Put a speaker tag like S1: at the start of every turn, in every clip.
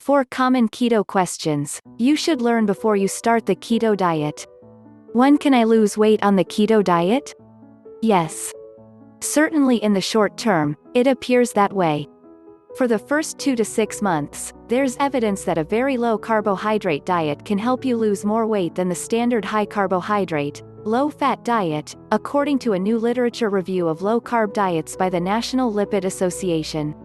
S1: 4 common keto questions you should learn before you start the keto diet. 1. Can I lose weight on the keto diet? Yes. Certainly in the short term, it appears that way. For the first 2 to 6 months, there's evidence that a very low-carbohydrate diet can help you lose more weight than the standard high-carbohydrate, low-fat diet, according to a new literature review of low-carb diets by the National Lipid Association.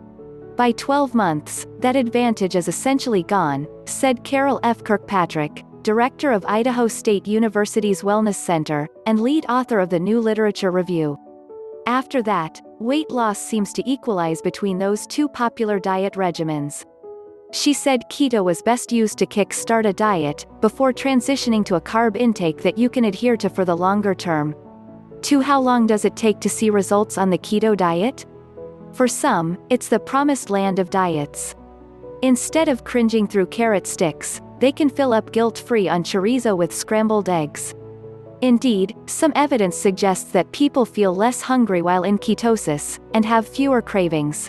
S1: By 12 months, that advantage is essentially gone, said Carol F. Kirkpatrick, director of Idaho State University's Wellness Center, and lead author of the new literature review. After that, weight loss seems to equalize between those two popular diet regimens. She said keto was best used to kick-start a diet, before transitioning to a carb intake that you can adhere to for the longer term. 2. How long does it take to see results on the keto diet? For some, it's the promised land of diets. Instead of cringing through carrot sticks, they can fill up guilt-free on chorizo with scrambled eggs. Indeed, some evidence suggests that people feel less hungry while in ketosis, and have fewer cravings.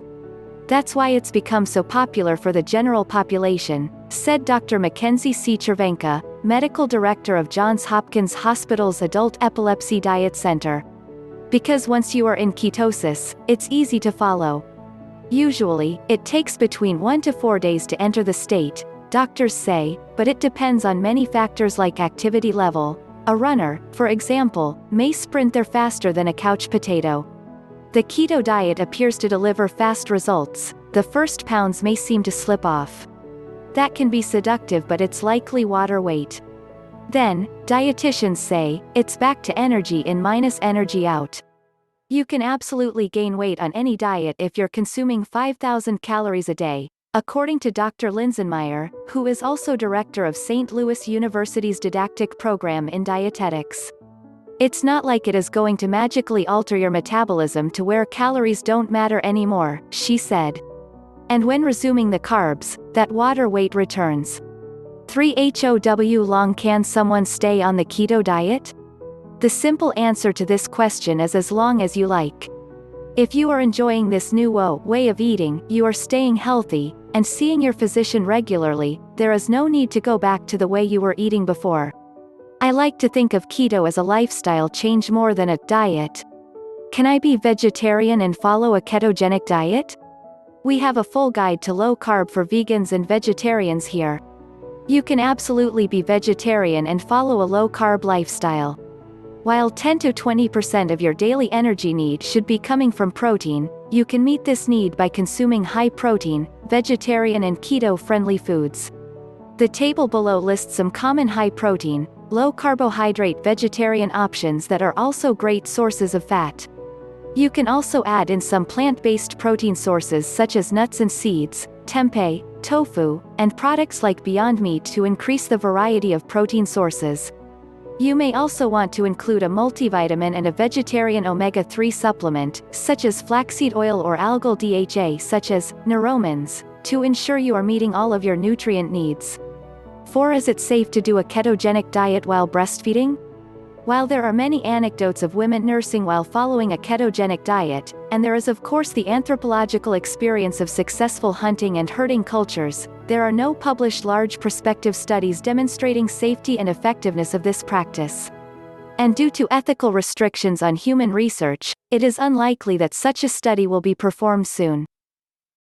S1: That's why it's become so popular for the general population, said Dr. Mackenzie C. Chervenka, medical director of Johns Hopkins Hospital's Adult Epilepsy Diet Center. Because once you are in ketosis, it's easy to follow. Usually, it takes between 1 to 4 days to enter the state, doctors say, but it depends on many factors like activity level. A runner, for example, may sprint there faster than a couch potato. The keto diet appears to deliver fast results. The first pounds may seem to slip off. That can be seductive, but it's likely water weight. Then, dietitians say, it's back to energy in minus energy out. You can absolutely gain weight on any diet if you're consuming 5,000 calories a day, according to Dr. Linsenmeyer, who is also director of St. Louis University's didactic program in dietetics. It's not like it is going to magically alter your metabolism to where calories don't matter anymore, she said. And when resuming the carbs, that water weight returns. 3. How long can someone stay on the keto diet? The simple answer to this question is as long as you like. If you are enjoying this new way of eating, you are staying healthy, and seeing your physician regularly, there is no need to go back to the way you were eating before. I like to think of keto as a lifestyle change more than a diet. Can I be vegetarian and follow a ketogenic diet? We have a full guide to low carb for vegans and vegetarians here. You can absolutely be vegetarian and follow a low-carb lifestyle. While 10 to 20% of your daily energy need should be coming from protein, you can meet this need by consuming high-protein, vegetarian and keto-friendly foods. The table below lists some common high-protein, low-carbohydrate vegetarian options that are also great sources of fat. You can also add in some plant-based protein sources such as nuts and seeds, tempeh, tofu, and products like Beyond Meat to increase the variety of protein sources. You may also want to include a multivitamin and a vegetarian omega-3 supplement, such as flaxseed oil or algal DHA such as neuromins, to ensure you are meeting all of your nutrient needs. 4. Is it safe to do a ketogenic diet while breastfeeding? While there are many anecdotes of women nursing while following a ketogenic diet, and there is of course the anthropological experience of successful hunting and herding cultures, there are no published large prospective studies demonstrating safety and effectiveness of this practice. And due to ethical restrictions on human research, it is unlikely that such a study will be performed soon.